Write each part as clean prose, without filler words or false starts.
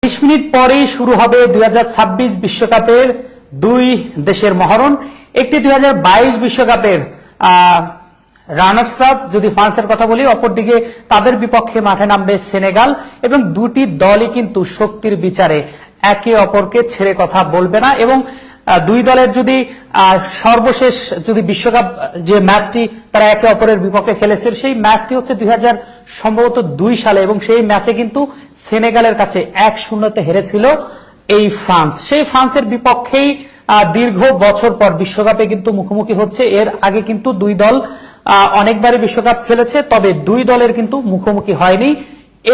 20 minute পরেই শুরু হবে 2026 বিশ্বকাপের দুই দেশের মহরণ। একটি 2022 বিশ্বকাপের রানার্স আপ যদি ফ্রান্সের কথা বলি, অপরদিকে তাদের বিপক্ষে মাঠে নামবে সেনেগাল, এবং দুটি দলই কিন্তু শক্তির বিচারে একে অপরকে ছেড়ে কথা বলবে না। এবং দুই দলের যদি সর্বশেষ যদি বিশ্বকাপ যে ম্যাচটি তারা একে অপরের বিপক্ষে খেলেছে, সেই ম্যাচটি হচ্ছে 2002 সালে, এবং সেই ম্যাচে কিন্তু সেনেগালের কাছে 1-0 হেরেছিল এই ফ্রান্স। সেই ফ্রান্সের বিপক্ষেই দীর্ঘ বছর পর বিশ্বকাপে কিন্তু মুখোমুখি হচ্ছে। এর আগে কিন্তু দুই দল অনেকবারই বিশ্বকাপ খেলেছে, তবে দুই দলের কিন্তু মুখোমুখি হয়নি।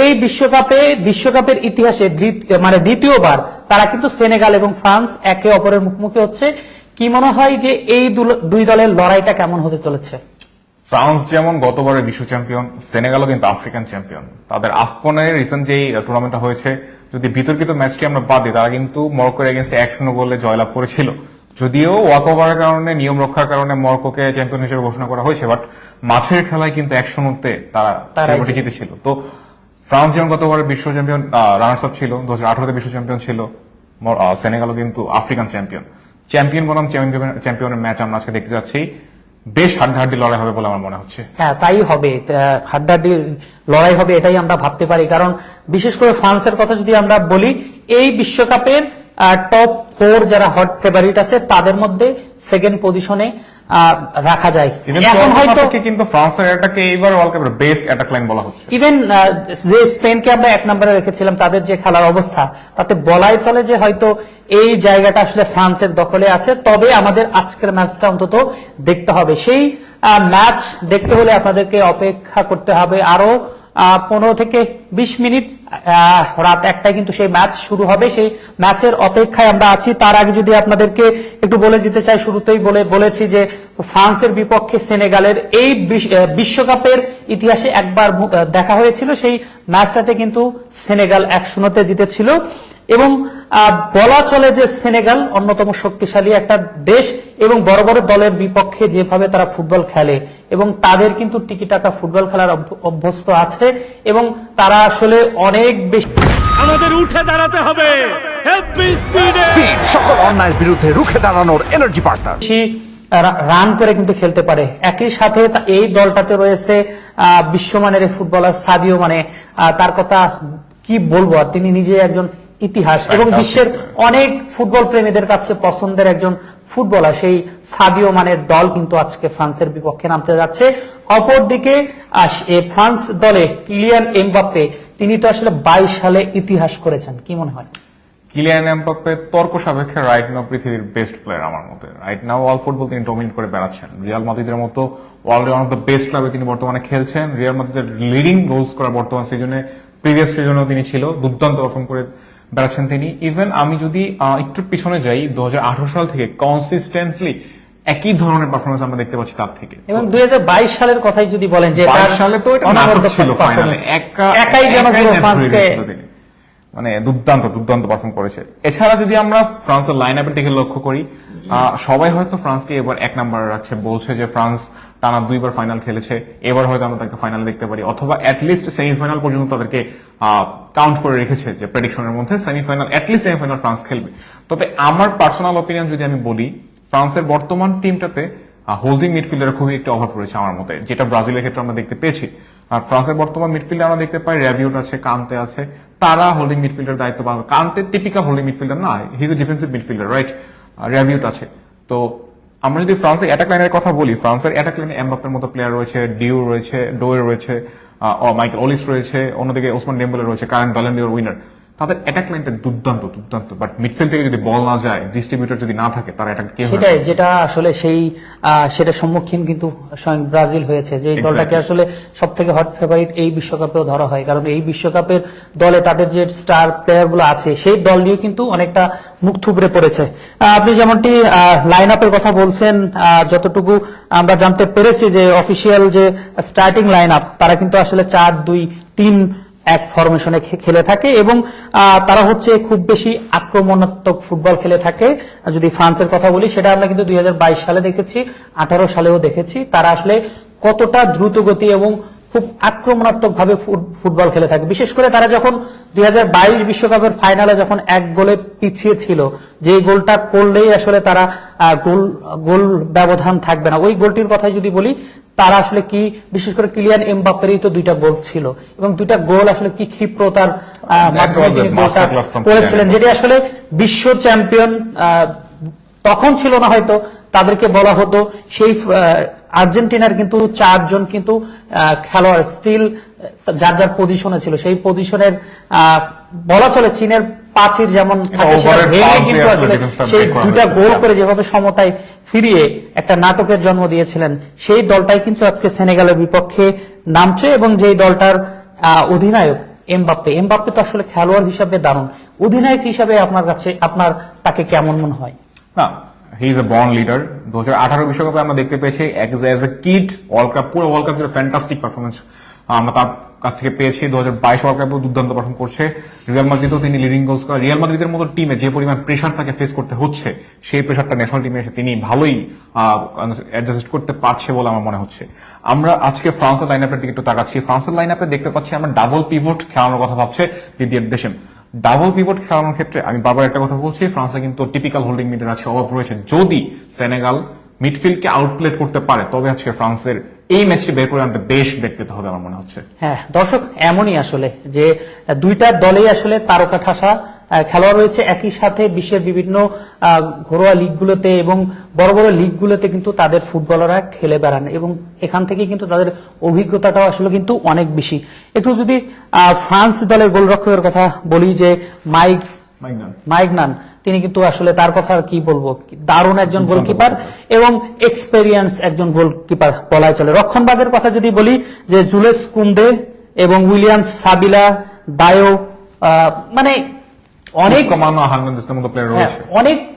এই বিশ্বকাপের ইতিহাসে দ্বিতীয়বার তারা কিন্তু সেনেগাল এবং ফ্রান্স একে অপরের মুখোমুখি হচ্ছে। কি মনে হয় যে এই দুই দলের লড়াইটা কেমন হতে চলেছে? ফ্রান্স যেমন গতবারের বিশ্ব চ্যাম্পিয়ন, সেনেগালও কিন্তু আফ্রিকান চ্যাম্পিয়ন। তাদের আফকনের রিসেন্ট যেই টুর্নামেন্টটা হয়েছে, যদি বিতর্কিত ম্যাচটি আমরা বাদ দিই, তারা কিন্তু মরক্কোর এগেইনস্টে 1-0 গোলে জয়লাভ করেছিল। যদিও ওয়াকওভারের কারণে, নিয়ম রক্ষার কারণে মরক্কোকে চ্যাম্পিয়ন হিসেবে ঘোষণা করা হয়েছে, বাট মাঠের খেলায় কিন্তু 1-0 তারা জিতেছিল। তো ফ্রান্স যেমন গতবারের বিশ্ব চ্যাম্পিয়ন, রানার্স আপ ছিল, 2018 বিশ্ব চ্যাম্পিয়ন ছিল, সেনেগালও কিন্তু আফ্রিকান চ্যাম্পিয়ন বনাম চ্যাম্পিয়নের ম্যাচ আমরা আজকে দেখতে যাচ্ছি। বেশ হাড্ডাহাড্ডি লড়াই হবে বলে আমার মনে হচ্ছে। হ্যাঁ, তাই হবে, হাড্ডাহাড্ডি লড়াই হবে, এটাই আমরা ভাবতে পারি। কারণ বিশেষ করে ফ্রান্সের কথা যদি আমরা বলি, এই বিশ্বকাপের টপ 4 যারা হট ফেভারিট আছে তাদের মধ্যে সেকেন্ড পজিশনে রাখা যায়। এখন হয়তো কিন্তু ফ্রান্সের এটাকে এইবার ওয়ার্ল্ড কাপের বেস্ট অ্যাটাক লাইন বলা হচ্ছে। ইভেন যে স্পেনকে আমরা 1 নম্বরে রেখেছিলাম, তাদের যে খেলার অবস্থা, তাতে বলাই চলে যে হয়তো এই জায়গাটা আসলে ফ্রান্সের দখলে আছে। তবে আমাদের আজকের ম্যাচটা অন্তত দেখতে হবে। সেই ম্যাচ দেখতে হলে আপনাদেরকে অপেক্ষা করতে হবে আরো 15 থেকে 20 মিনিট। রাত 1টায় কিন্তু সেই ম্যাচ শুরু হবে। সেই ম্যাচের অপেক্ষায় আমরা আছি। তার আগে যদি আপনাদেরকে একটু বলে দিতে চাই, শুরুতেই বলেছি যে ফ্রান্সের বিপক্ষে সেনেগালের এই বিশ্বকাপের ইতিহাসে একবার দেখা হয়েছিল। সেই ম্যাচটাতে কিন্তু সেনেগাল 1-0 জিতেছিল। এবং বলা চলে যে সেনেগাল অন্যতম শক্তিশালী একটা দেশ, এবং বড় বড় দলের বিপক্ষে যেভাবে তারা ফুটবল খেলে, এবং তাদের কিন্তু টিকিটাকা ফুটবল খেলার অভ্যস্ত আছে, এবং তারা আসলে অনেক বেশি। আমাদের উঠে দাঁড়াতে হবে। স্পিড সকল অন্যায়ের বিরুদ্ধে রুখে দাঁড়ানোর এনার্জি পার্টনার। রান করে কিন্তু খেলতে পারে। একই সাথে এই দলটাতে রয়েছে বিশ্বমানের ফুটবলার সাদিও মানে, তার কথা কি বলবো, আর তিনি নিজে একজন ইতিহাস, এবং বিশ্বের অনেক ফুটবল প্রেমীদের কাছে পছন্দের একজন ফুটবলার। সেই সাদিও মানের দল কিন্তু আজকে ফ্রান্সের বিপক্ষে নামতে যাচ্ছে। অপরদিকে ফ্রান্স দলে কিলিয়ান এমবাপ্পে, তিনি তো আসলে 22 সালে ইতিহাস করেছেন। কি মনে হয়? কিলিয়ান এমবাপ্পে তর্ক সাপেক্ষে রাইট নাও পৃথিবীর বেস্ট প্লেয়ার আমার মতে। রাইট নাও ওয়ার্ল্ড ফুটবল তিনি ডমিনেট করে বেড়াচ্ছেন। রিয়াল মাদ্রিদের মতো world one of the best ক্লাবে তিনি বর্তমানে খেলছেন। রিয়াল মাদ্রিদের লিডিং গোল স্কোরার বর্তমান সিজনে, প্রিভিয়াস সিজনেও তিনি ছিল, দুর্দান্ত পারফর্ম করে বেড়াচ্ছেন তিনি। ইভেন আমি যদি একটু পিছনে যাই, 2018 সাল থেকে কনসিস্টেন্টলি একই ধরনের পারফরমেন্স আমরা দেখতে পাচ্ছি তার থেকে। এবং 2022 সালের কথাই যদি বলেন, যে 22 সালে তো এটা নাটক ছিল, ফাইনালে একাই যেন পুরো ফ্রান্সকে মানে দুর্দান্ত পারফর্ম করেছে। এছাড়া যদি আমরা ফ্রান্সের লাইন আপের দিকে লক্ষ্য করি, সবাই হয়তো ফ্রান্সকে এবার 1 নম্বরে রাখছে, বলছে যে ফ্রান্স টানা 2বার ফাইনাল খেলেছে, এবার হয়তো আমরা তাকে ফাইনালে দেখতে পারি, অথবা অ্যাটলিস্ট সেমিফাইনাল পর্যন্ত তাদেরকে কাউন্ট করে রেখেছে যে প্রেডিকশনের মধ্যে সেমিফাইনাল ফ্রান্স খেলবে। তবে আমার পার্সোনাল অপিনিয়ন যদি আমি বলি, ফ্রান্সের বর্তমান টিমটাতে হোল্ডিং মিডফিল্ডারের খুবই একটু অভাব রয়েছে আমার মতে, যেটা ব্রাজিলের ক্ষেত্রে আমরা দেখতে পেয়েছি। আর ফ্রান্সের বর্তমান মিডফিল্ডে আমরা দেখতে পাই র্যাবিউট আছে, কান্তে আছে, তারা হোল্ডিং মিডফিল্ডার দায়িত্ব পাবে। কান্তে টিপিক্যাল হোল্ডিং মিডফিল্ডার না, he is a defensive midfielder, right? Rabiot আছে। তো আমরা যদি ফ্রান্সের অ্যাটাক লাইনের কথা বলি, ফ্রান্সের অ্যাটাক লাইনে এমবাপ্পের মতো প্লেয়ার রয়েছে, ডিউ রয়েছে, ডোয়ে রয়েছে, মাইকেল ওলিস রয়েছে, অন্যদিকে ওসমান ডেম্বেলে রয়েছে, কারেন্ট ব্যালন ডিওর উইনার। তাদের অ্যাটাক লাইনটা দুর্দান্ত, বাট মিডফিল্ড থেকে যদি বল না যায়, ডিস্ট্রিবিউটর যদি না থাকে, তারা অ্যাটাক কে হবে? সেটাই, যেটা আসলে সেটা সম্মুখীন কিন্তু স্বয়ং ব্রাজিল হয়েছে, যে দলটাকে আসলে সবথেকে হট ফেভারিট এই বিশ্বকাপেও ধরা হয়। কারণ এই বিশ্বকাপের দলে তাদের যে স্টার প্লেয়ার গুলো আছে, সেই দল নিয়ে কিন্তু অনেকটা মুখ থুবড়ে পড়েছে। আপনি যেমনটি লাইন আপের কথা বলছেন, যতটুকু আমরা জানতে পেরেছি যে অফিসিয়াল যে স্টার্টিং লাইন আপ, তারা কিন্তু আসলে 4-2-3 এক ফরমেশনে খেলে থাকে, এবং তারা হচ্ছে খুব বেশি আক্রমণাত্মক ফুটবল খেলে থাকে। যদি ফ্রান্সের কথা বলি, সেটা আমরা কিন্তু 2022 সালে দেখেছি, 18 সালেও দেখেছি। তারা আসলে কতটা দ্রুত গতি এবং খুব আক্রমণাত্মক ভাবে ফুটবল খেলে থাকে। বিশেষ করে তারা যখন 2022 বিশ্বকাপের ফাইনালে যখন 1 গোলে পিছিয়ে ছিল, যে গোলটা করলেই আসলে তারা গোল ব্যবধান থাকবে না, ওই গোলটির কথা যদি বলি, তারা আসলে কি, বিশেষ করে কিলিয়ান এমবাপ্পেরই তো 2টা গোল ছিল এবং 2টা গোল আসলে কি ক্ষিপ্রতার মাধ্যমে তিনি গোলটা করেছিলেন, যেটি আসলে বিশ্ব চ্যাম্পিয়ন তখন ছিল না, হয়তো তাদেরকে বলা হতো। সেই আর্জেন্টিনার কিন্তু 4 জন কিন্তু খেলোয়াড় স্টিল যার যার পজিশনে ছিল, সেই পজিশনের বলা চলে চীনের প্রাচীর যেমন থাকে সেটা ভেঙে কিন্তু আসলে সেই 2টা গোল করে যেভাবে সমতায় ফিরিয়ে একটা নাটকের জন্ম দিয়েছিলেন, সেই দলটাই কিন্তু আজকে সেনেগালের বিপক্ষে নামছে। এবং যেই দলটার অধিনায়ক এমবাপ্পে তো আসলে খেলোয়াড় হিসাবে দারুণ, অধিনায়ক হিসাবে আপনার তাকে কেমন মনে হয়? না, he is A born leader. 2018 বিশ্বকাপে আমরা দেখতে পেয়েছি অ্যাজ এ কিড পুরো ওয়ার্ল্ড কাপ ফ্যান্টাস্টিক পারফরমেন্স আমরা তার কাছ থেকে পেয়েছি। 2022 ওয়ার্ল্ড কাপেও দুর্দান্ত পারফর্ম করছে। রিয়াল মাদ্রিদও তিনি লিডিং গোল স্কোরার। রিয়াল মাদ্রিদের মতো টিমে যে পরিমাণ প্রেশার তাকে ফেস করতে হচ্ছে, সেই প্রেশারটা ন্যাশনাল টিমে এসে তিনি ভালোই অ্যাডজাস্ট করতে পারছে বলে আমার মনে হচ্ছে। আমরা আজকে ফ্রান্সের লাইন আপের দিকে একটু তাকাচ্ছি। ফ্রান্সের লাইন আপে দেখতে পাচ্ছি আমরা ডাবল পিভট খেলানোর কথা ভাবছে দিদিয়ের দেশেম। ডাবল পিভট খেলানোর ক্ষেত্রে আমি বারবার একটা কথা বলছি, ফ্রান্সে কিন্তু টিপিক্যাল হোল্ডিং মিডের আজকে অভাব রয়েছে। যদি সেনেগাল মিডফিল্ডকে আউটপ্লে করতে পারে, তবে আজকে ফ্রান্সের এই ম্যাচটি বের করে আনতে বেশ বেগ পেতে হবে আমার মনে হচ্ছে। হ্যাঁ দর্শক, এমনই আসলে যে 2টা দলেই আসলে তারকা ঠাসা খেলোয়াড় রয়েছে। একই সাথে বিশ্বের বিভিন্ন ঘরোয়া লিগগুলোতে এবং বড় বড় লিগগুলোতে কিন্তু তাদের ফুটবলাররা খেলে বেড়ান এবং এখান থেকে কিন্তু তাদের অভিজ্ঞতাটাও আসলে কিন্তু অনেক বেশি। একটু যদি ফ্রান্স দলের গোলরক্ষকের কথা বলি, যে মাইগনান, তিনি কিন্তু আসলে তার কথা কি বলবো, দারুণ একজন গোলকিপার এবং এক্সপেরিয়েন্স একজন গোলকিপার বলাই চলে। রক্ষণভাগের কথা যদি বলি, যে জুলেস কুন্দে এবং উইলিয়ামস সাবিলা, দায়ো, মানে অনেক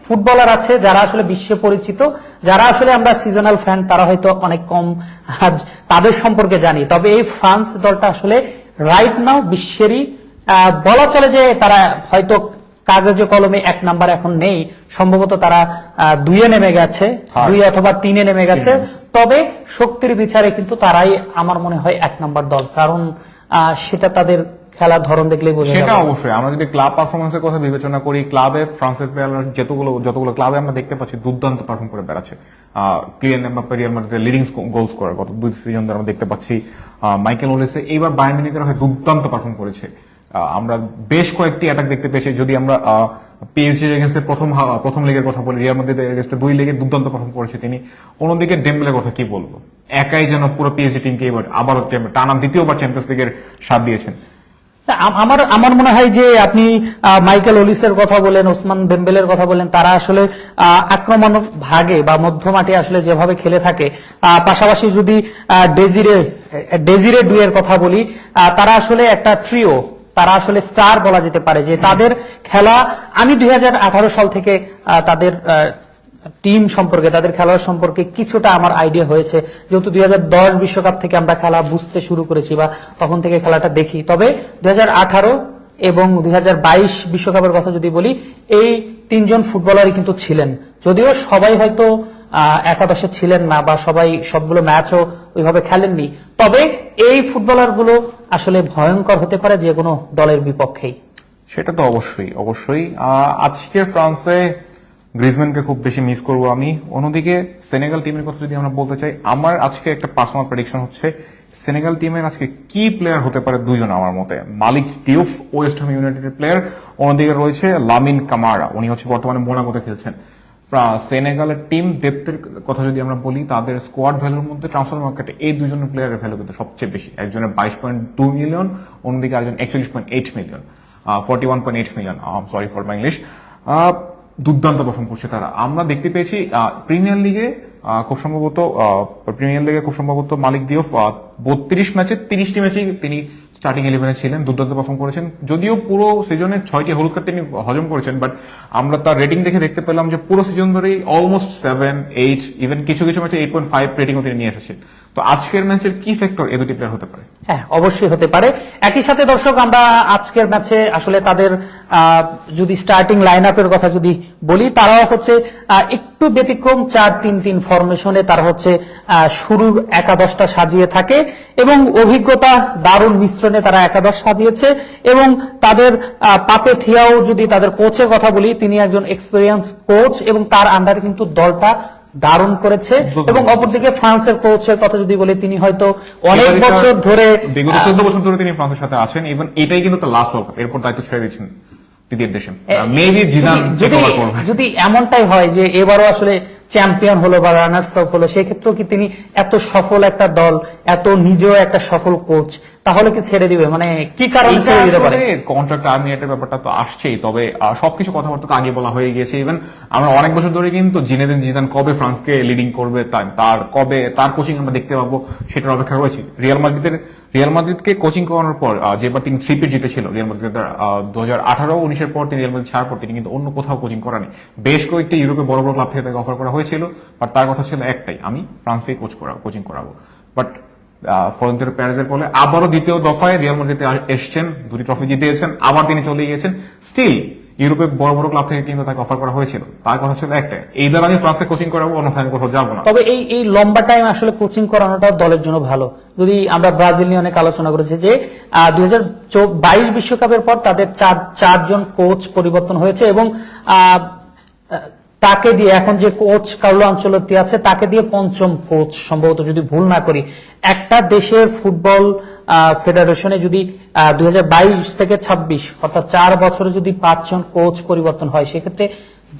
ফুটবলার আছে যারা আসলে বিশ্বে পরিচিত, যারা আসলে আমরা সিজনাল ফ্যান তারা হয়তো অনেক কম তাদের সম্পর্কে জানি। তবে এই ফ্রান্স দলটা আসলে রাইট নাও বিশ্বেরই বলা চলে যে তারা হয়তো কাগজে কলমে 1 নাম্বার এখন নেই, সম্ভবত তারা 2-এ নেমে গেছে, 2 অথবা 3-এ নেমে গেছে। তবে শক্তির বিচারে কিন্তু তারাই আমার মনে হয় 1 নাম্বার দল, কারণ সেটা তাদের খেলার ধরন দেখলেই বোঝা যাবে। সেটা অবশ্যই। আমরা যদি ক্লাব পারফরমেন্সের কথা বিবেচনা করি, ক্লাবে ফ্রান্সের প্লেয়ার যতগুলো ক্লাবে আমরা দেখতে পাচ্ছি দুর্দান্ত পারফর্ম করে বেড়াচ্ছে। কিলিয়ান এমবাপ্পে রিয়াল মাদ্রিদের লিডিং গোল স্কোরার গত 2 সিজন ধরে আমরা দেখতে পাচ্ছি। মাইকেল ওলেসে এইবার বায়ার্ন মিউনিখের হয়ে দুর্দান্ত পারফর্ম করেছে। আমরা বেশ কয়েকটি অ্যাটাক দেখতে পেয়েছি। যদি আমরা পিএসজির এগেইনস্টে প্রথম লেগের কথা বলি, রিয়াল মাদ্রিদের এগেইনস্টে 2 লেগে দুর্দান্ত পারফর্ম করেছে তিনি। অন্যদিকে ডেম্বেলের কথা কি বলবো, একাই যেন পুরো পিএসজি টিমকে এবার আবারও টানা দ্বিতীয়বার চ্যাম্পিয়ন্স লিগের স্বাদ দিয়েছেন। আমার মনে হয় যে আপনি মাইকেল ওলিসের কথা বলেন, ওসমান দেম্বেলের কথা বলেন, তারা আসলে আক্রমণ ভাগে বা মধ্যমাঠে আসলে যেভাবে খেলে থাকে, পাশাপাশি যদি ডেজিরে ডুয়ের কথা বলি, তারা আসলে একটা ট্রিও, তারা আসলে স্টার বলা যেতে পারে। যে তাদের খেলা, আমি 2018 সাল থেকে তাদের টিম সম্পর্কে, তাদের খেলোয়াড় সম্পর্কে কিছুটা আমার আইডিয়া হয়েছে, যেহেতু 2010 বিশ্বকাপ থেকে আমরা খেলা বুঝতে শুরু করেছি বা তখন থেকে খেলাটা দেখি। তবে 2018 এবং 2022 বিশ্বকাপের কথা যদি বলি, এই 3 জন ফুটবলারই কিন্তু ছিলেন, যদিও সবাই হয়তো একাদশে ছিলেন না বা সবাই সবগুলো ম্যাচও ওইভাবে খেলেননি। তবে এই ফুটবলারগুলো আসলে ভয়ঙ্কর হতে পারে যে কোনো দলের বিপক্ষেই। সেটা তো অবশ্যই। আজকে ফ্রান্সে গ্রিজম্যানকে খুব বেশি মিস করবো আমি। অন্যদিকে সেনেগাল টিমের কথা যদি আমরা বলতে চাই, আমার আজকে একটা পার্সোনাল প্রেডিকশন হচ্ছে সেনেগাল টিমের আজকে কি প্লেয়ার হতে পারে 2 জন আমার মতে। মালিক ডিউফ, ওয়েস্ট হাম ইউনাইটেডের প্লেয়ার। অন্যদিকে রয়েছে লামিন কামারা, উনি হচ্ছে বর্তমানে মোনাকোতে খেলছেন। সেনেগালের টিম ডেপথের কথা যদি আমরা বলি, তাদের স্কোয়াড ভ্যালুর মধ্যে ট্রান্সফার মার্কেটে এই 2 জনের প্লেয়ারের ভ্যালু কিন্তু সবচেয়ে বেশি। একজনের 22.2 মিলিয়ন, অন্যদিকে আরেকজন 41.8 million, 41.8 million, sorry for my English. দুর্দান্ত পারফর্ম করছে তারা। আমরা দেখতে পেয়েছি প্রিমিয়ার লিগে খুব সম্ভবত মালিক দিউফ 32 ম্যাচে 30টি ম্যাচেই তিনি স্টার্টিং 11-এ ছিলেন, দুর্দান্ত পারফর্ম করেছেন। যদিও পুরো সিজনে 6টি হলুদ কার্ড তিনি হজম করেছেন, বাট আমরা তার রেটিং দেখতে পেলাম যে পুরো সিজন ধরেই অলমোস্ট 7, 8, ইভেন কিছু ম্যাচে 8.5 রেটিংও তিনি নিয়ে এসেছেন। তো আজকের ম্যাচের কি ফ্যাক্টর এই 2টি প্লেয়ার হতে পারে? হ্যাঁ, অবশ্যই হতে পারে। একই সাথে দর্শক, আমরা আজকের ম্যাচে আসলে তাদের যদি স্টার্টিং লাইন আপের কথা যদি বলি, তারাও হচ্ছে একটু ব্যতিক্রম 4-3-3 ফরমেশনে তারা হচ্ছে শুরুর একাদশটা সাজিয়ে থাকে এবং অভিজ্ঞতা দারুণ মিশ্রণে তারা একাদশ সাজিয়েছে এবং তাদের পাপে থিয়াও যদি তাদের কোচের কথা বলি, তিনি একজন এক্সপেরিয়েন্স কোচ এবং তার আন্ডারে কিন্তু দলটা দারুণ করেছে। এবং অপরদিকে ফ্রান্সের কোচের কথা যদি বলি, তিনি হয়তো অনেক বছর ধরে বিগত 14 বছর ধরে তিনি ফ্রান্সের সাথে আছেন, এবং এটাই কিন্তু তার লাস্ট ওয়ার্ল্ড কাপ, এরপর দায়িত্ব ছেড়ে দিচ্ছেন দ্বিতীয় দেশে। মেবি জিদান যদি এমনটাই হয় যে এবারও আসলে চ্যাম্পিয়ন হলো বা রানার্স আপ হলো, সেক্ষেত্রেও কি তিনি এত সফল একটা দল, এত নিজেও একটা সফল কোচ, তাহলে কি ছেড়ে দিবে? মানে কি কারণে ছেড়ে দিতে পারে? কন্ট্রাক্ট আর্মিনেটের ব্যাপারটা তো আসছেই, তবে সবকিছু কথাবার্তা তো আগে বলা হয়ে গিয়েছে। ইভেন আমরা অনেক বছর ধরে কিন্তু জিনেদিন জিদান কবে ফ্রান্সকে লিডিং করবে, তার কোচিং আমরা দেখতে পাবো সেটার অপেক্ষা রয়েছে। রিয়াল মাদ্রিদকে কোচিং করানোর পর, যেবার তিনি 3 পেজ জিতেছিল রিয়াল মাদ্রিদ 2018-19 পর, তিনি রিয়াল মাদ্রিদ ছাড়ার পর তিনি কিন্তু অন্য কোথাও কোচিং করানি। বেশ কয়েকটি ইউরোপে বড় বড় ক্লাব থেকে তাকে অফার করা হয়েছিল, বাট তার কথা ছিল একটাই, আমি ফ্রান্সে কোচিং করাবো। বাট ফ্লোরেন্তিনো পেরেজের বলে আবারও দ্বিতীয় দফায় রিয়াল মাদ্রিদে এসেছেন, 2টি ট্রফি জিতেছেন, আবার তিনি চলে গিয়েছেন। স্টিল ইউরোপে বড় বড় ক্লাব থেকে কিন্তু তাকে অফার করা হয়েছিল, তার কথা ছিল একটাই, এই দল আমি ফ্রান্সে কোচিং করাবো, অন্যথায় আমি কোথাও যাবো না। তবে এই লম্বা টাইম আসলে কোচিং করানোটা দলের জন্য ভালো। যদি আমরা ব্রাজিল নিয়ে অনেক আলোচনা করেছি যে 2022 বিশ্বকাপের পর তাদের চারজন কোচ পরিবর্তন হয়েছে এবং তাকে দিয়ে এখন যে কোচ কার্লো আনচেলত্তি আছে, তাকে দিয়ে 5ম কোচ সম্ভবত, যদি ভুল না করি। একটা দেশের ফুটবল ফেডারেশনে যদি 2022 থেকে 26 অর্থাৎ 4 বছরে যদি 5 জন কোচ পরিবর্তন হয়, সেক্ষেত্রে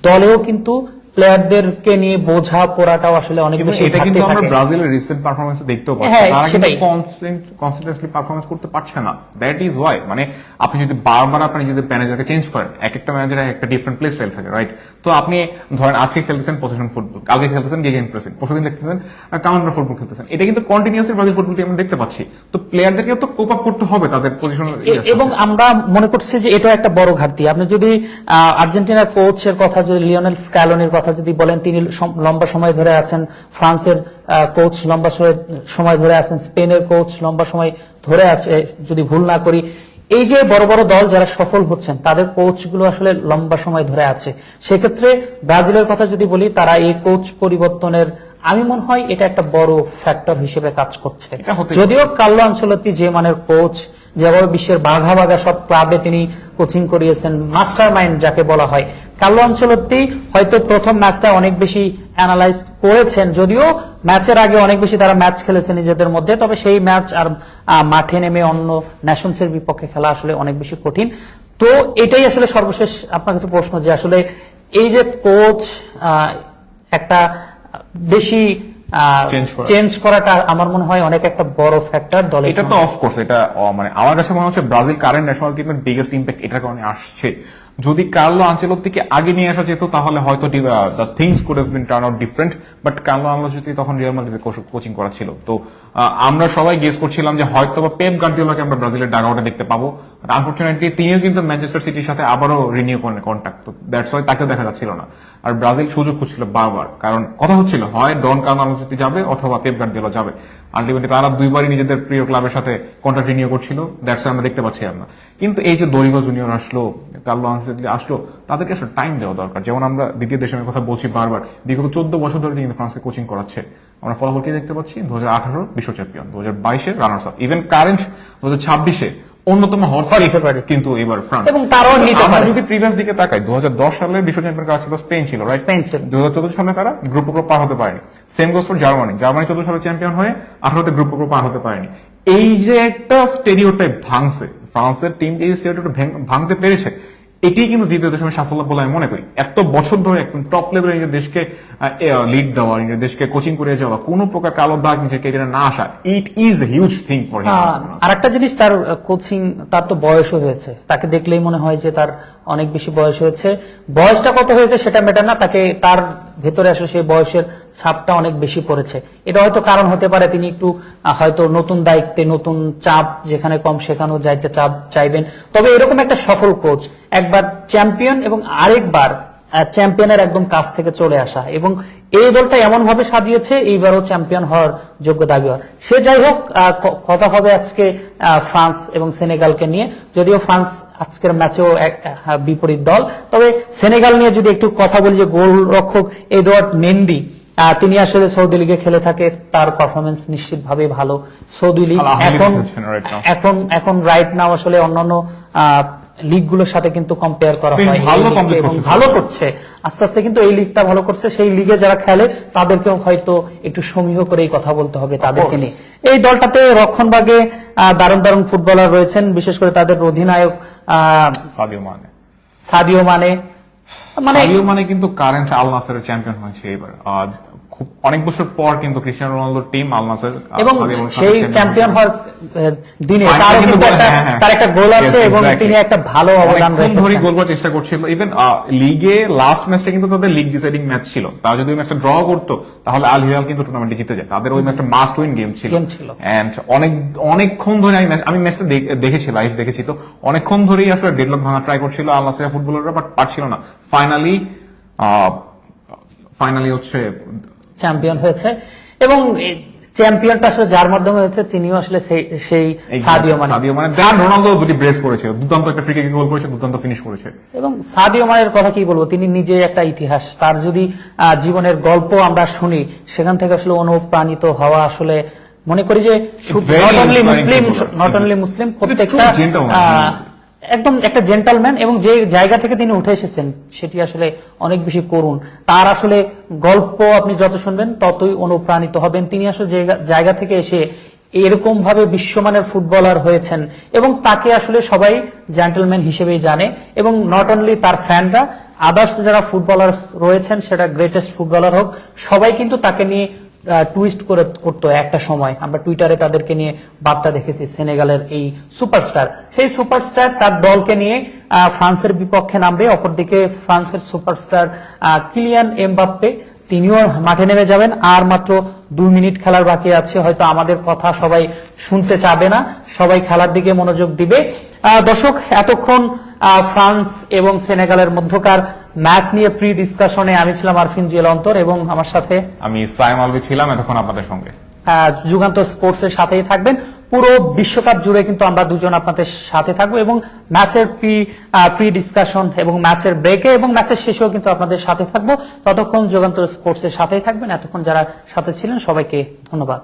দলেও কিন্তু প্লেয়ারদেরকে নিয়ে বোঝা পড়াটাও আসলে অনেক বেশি এটা কিন্তু ঘাটতি আমরা থাকে। ব্রাজিলের রিসেন্ট পারফরম্যান্সে দেখতেও পাচ্ছি, হ্যাঁ, তারা সেটাই। কিন্তু কনসিস্টেন্টলি পারফরম্যান্স করতে পারছে না। দ্যাট ইজ ওয়াই, মানে আপনি যদি বারবার আপনি যদি ম্যানেজারকে চেঞ্জ করেন, একটা ম্যানেজারের একটা ডিফারেন্ট প্লে স্টাইল থাকে, রাইট? তো আপনি ধরেন আজকে খেলতেছেন পজিশন ফুটবল, কালকে খেলতেছেন গেগেন প্রেসিং, পরশুদিন দেখতেছেন কাউন্টার ফুটবল খেলতেছেন। এটা কিন্তু কন্টিনিউয়াসলি ব্রাজিল ফুটবলটি আমরা দেখতে পাচ্ছি। তো প্লেয়ারদেরকে তো কোপ আপ করতে হবে তাদের পজিশন। এবং আমরা মনে করছি যে এটা একটা বড় ঘাটতি। আপনি যদি আর্জেন্টিনার কোচের কথা, যদি লিওনেল স্ক্যালোনির কথা যদি বলেন, তিনি লম্বা সময় ধরে আছেন, ফ্রান্সের কোচ লম্বা সময় ধরে আছেন, স্পেনের কোচ লম্বা সময় ধরে আছে যদি ভুল না করি। এই যে বড় বড় দল যারা সফল হচ্ছেন, তাদের কোচগুলো আসলে লম্বা সময় ধরে আছে। সেক্ষেত্রে ব্রাজিলের কথা যদি বলি, তারা এই কোচ পরিবর্তনের, আমি মনে হয় এটা একটা বড় ফ্যাক্টর হিসেবে কাজ করছে। যদিও কার্লো আনচেলত্তি যে মানের কোচ, যেভাবে বিশ্বের বাঘা বাঘা সব ক্লাবে তিনি কোচিং করিয়েছেন, মাস্টার মাইন্ড যাকে বলা হয়, কার্লো আনচেলত্তি হয়তো প্রথম ম্যাচটা অনেক বেশি অ্যানালাইজ করেছেন, যদিও ম্যাচের আগে অনেক বেশি তারা ম্যাচ খেলেছে নিজেদের মধ্যে, তবে সেই ম্যাচ আর মাঠে নেমে অন্য ন্যাশনসের বিপক্ষে খেলা আসলে অনেক বেশি কঠিন। তো এটাই আসলে সর্বশেষ আপনার কাছে প্রশ্ন, যে আসলে এই যে কোচ একটা বেশি চেঞ্জ করাটা আমার মনে হয় অনেক একটা বড় ফ্যাক্টর দলের। এটা তো অফকোর্স, এটা মানে আমার কাছে মনে হচ্ছে ব্রাজিল কারেন্ট ন্যাশনাল টিমের বিগেস্ট ইম্প্যাক্ট এটার কারণে আসছে। যদি কার্লো আনচেলত্তিকে আগে নিয়ে আসা যেত, তাহলে হয়তো the things could have been turn out different. But Carlo Ancelotti তখন রিয়াল মাদ্রিদে কোচিং করা ছিল, তো আমরা সবাই গেস করছিলাম যে হয়তো বা পেপ গার্দিওলাকে আমরা ব্রাজিলের ডাগআউটে দেখতে পাবো। আনফরচুনেটলি তিনিও কিন্তু ম্যানচেস্টার সিটির সাথে আবারও রিনিউ করেন কন্ট্রাক্ট, তো দ্যাটস ওয়াই তাকেও দেখা যাচ্ছিল না। আর ব্রাজিল সুযোগ খুঁজছিল বারবার, কারণ কথা হচ্ছিল হয় ডন কার্লো আনচেলত্তি যাবে অথবা পেপ গার্দিওলা যাবে। আলটিমেটলি তারা দুইবারই নিজেদের প্রিয় ক্লাবের সাথে কন্ট্রাক্ট রিনিউ করছিল, দ্যাটস ওয়াই আমরা দেখতে পাচ্ছি না। কিন্তু এই যে দরিগল জুনিয়র আসলো, কার্লো আনচেলত্তি আসলো, তাদেরকে আসলে টাইম দেওয়া দরকার। যেমন আমরা দ্বিতীয় দেশের কথা বলছি বারবার, বিগত 14 বছর ধরে কিন্তু ফ্রান্সকে কোচিং করাচ্ছে। আমরা ফলাফল কি দেখতে পাচ্ছি? 2018 বিশ্ব champion, 2022 runners up, even current 2026 অন্যতম হতে পারে কিন্তু এবার ফ্রান্স। এবং তারাও নিতে পারে। যদি প্রিভিয়াস দিকে তাকাই, 2010 সালে বিশ্ব চ্যাম্পিয়ন কারা ছিল? স্পেন ছিল, রাইট? 2014 সালে তারা গ্রুপ পার হতে পারেনি। সেম গোস ফর জার্মানি 14 সালে চ্যাম্পিয়ন হয়ে 18তে গ্রুপ পার হতে পারেনি। এই যে একটা স্টেরিওটাইপ ভাঙছে, ফ্রান্সের টিম এই স্টেরিওটাইপ ভাঙতে পেরেছে, এটি কিন্তু দ্বিতীয় দেশের সাফল্য বলে আমি মনে করি। এত বছর ধরে একদম টপ লেভেলে নিজের দেশকে লিড দেওয়া, নিজের দেশকে কোচিং করে যাওয়া, কোনো প্রকার কালো দাগ নিজের ক্যারিয়ারে না আসা, it is a huge thing for him. আর একটা জিনিস, তার কোচিং, তার তো বয়সও হয়েছে, তাকে দেখলেই মনে হয় যে তার অনেক বেশি বয়স হয়েছে। বয়সটা কত হয়েছে সেটা ম্যাটার না, তাকে তার ভেতরে আসলে সেই বয়সের ছাপটা অনেক বেশি পড়েছে। এটা হয়তো কারণ হতে পারে তিনি একটু হয়তো নতুন দায়িত্বে, নতুন চাপ, যেখানে কম সেখানেও যাইতে চাপ চাইবেন। তবে এরকম একটা সফল কোচ, একবার চ্যাম্পিয়ন এবং আরেকবার চ্যাম্পিয়নের একদম কাছ থেকে চলে আসা, এবং এই দলটা এমন ভাবে সাজিয়েছে এইবারও চ্যাম্পিয়ন হওয়ার যোগ্য দাবিদার। সে যাই হোক, কথা হবে আজকে ফ্রান্স এবং সেনেগালকে নিয়ে। যদিও ফ্রান্স আজকের ম্যাচেও বিপরীত দল, তবে সেনেগাল নিয়ে যদি একটু কথা বলি, যে গোলরক্ষক এডওয়ার্ড মেন্ডি তিনি আসলে সৌদি লিগে খেলে থাকে, তার পারফরমেন্স নিশ্চিতভাবে ভালো। সৌদি লিগ আল আহলি এখন খেলছেন right now। এখন রাইট নাও আসলে অন্যান্য লিগগুলোর সাথে কিন্তু কম্পেয়ার করা বেশ হয় ভালো এই লিগকে, compete এবং করছে। ভালো করছে আস্তে আস্তে, কিন্তু এই লিগটা ভালো করছে। সেই লিগে যারা খেলে তাদেরকেও হয়তো একটু সমীহ করে এই কথা বলতে হবে তাদেরকে নিয়ে। এই দলটাতে রক্ষণভাগে দারুণ দারুণ ফুটবলার রয়েছেন, বিশেষ করে তাদের অধিনায়ক সাদিও মানে সাদিও মানে কিন্তু কারেন্ট আল নাসেরের চ্যাম্পিয়ন হয়েছে এবার। খুব অনেক বছর পর কিন্তু ক্রিস্টিয়ানো রোনালদোর টিম আল নাসের এবং সেই চ্যাম্পিয়ন হওয়ার দিনে তারও কিন্তু তার একটা গোল আছে এবং তিনি একটা ভালো অবদান রেখেছেন। গোল করার চেষ্টা করছিল। ইভেন লিগে লাস্ট ম্যাচটা কিন্তু তাদের লিগ ডিসাইডিং ম্যাচ ছিল, তারা যদি ওই ম্যাচটা ড্র করতো তাহলে আল হিলাল কিন্তু টুর্নামেন্টে জিতে যায়। তাদের ওই ম্যাচটা মাস্ট উইন গেম ছিল। এন্ড অনেকক্ষণ ধরে আমি ম্যাচটা দেখেছি, লাইভ দেখেছি, তো অনেকক্ষণ ধরেই আসলে ডেডলক ভাঙা ট্রাই করছিল আল নাসেরের ফুটবলাররা, বাট পারছিল না। ফাইনালি হচ্ছে চ্যাম্পিয়ন হয়েছে। এবং চ্যাম্পিয়নটা আসলে যার মাধ্যমে হয়েছে তিনিও আসলে সেই সাদিও মানে রোনালদো দুটি ব্রেস করেছে, দুর্দান্ত একটা ফ্রি কিক গোল করেছে, দুর্দান্ত ফিনিশ করেছে। এবং সাদিও মানের কথা কি বলবো, তিনি নিজে একটা ইতিহাস। তার যদি জীবনের গল্প আমরা শুনি, সেখান থেকে আসলে অনুপ্রাণিত হওয়া আসলে মনে করি যে নট অনলি মুসলিম প্রত্যেকটা একদম একটা জেন্টলম্যান, এবং যে জায়গা থেকে তিনি উঠে এসেছেন সেটি আসলে অনেক বেশি করুণ। তার আসলে গল্প আপনি যত শুনবেন ততই অনুপ্রাণিত হবেন। তিনি আসলে জায়গা থেকে এসে এরকম ভাবে বিশ্বমানের ফুটবলার হয়েছেন, এবং তাকে আসলে সবাই জেন্টলম্যান হিসেবেই জানে। এবং নট অনলি তার ফ্যানরা, আদার্স যারা ফুটবলার রয়েছেন, সেটা গ্রেটেস্ট ফুটবলার হোক, সবাই কিন্তু তাকে নিয়ে টুইস্ট করতো একটা সময়। আমরা টুইটারে তাদেরকে নিয়ে বার্তা দেখেছি, সেনেগালের এই সুপারস্টার, সেই সুপারস্টার তার দলকে নিয়ে ফ্রান্সের বিপক্ষে নামবে। অপরদিকে ফ্রান্সের সুপারস্টার কিলিয়ান এমবাপ্পে, তিনিও মাঠে নেমে যাবেন। আর মাত্র 2 মিনিট খেলার বাকি আছে। হয়তো আমাদের কথা সবাই শুনতে চাবে না, সবাই খেলার দিকে মনোযোগ দিবে। দর্শক, এতক্ষণ ফ্রান্স এবং সেনেগালের মধ্যকার ম্যাচ নিয়ে প্রি ডিসকাশনে আমি ছিলাম আরফিন জুয়েল অন্তর, এবং আমার সাথে আমি সাইম আলভি ছিলাম এতক্ষণ আপনাদের সঙ্গে। যুগান্তর স্পোর্টস এর সাথেই থাকবেন। পুরো বিশ্বকাপ জুড়ে কিন্তু আমরা দুজন আপনাদের সাথে থাকবো, এবং ম্যাচের প্রি ডিসকাশন এবং ম্যাচের ব্রেকে এবং ম্যাচের শেষেও কিন্তু আপনাদের সাথে থাকবো। ততক্ষণ যুগান্তর স্পোর্টস এর সাথেই থাকবেন। এতক্ষণ যারা সাথে ছিলেন সবাইকে ধন্যবাদ।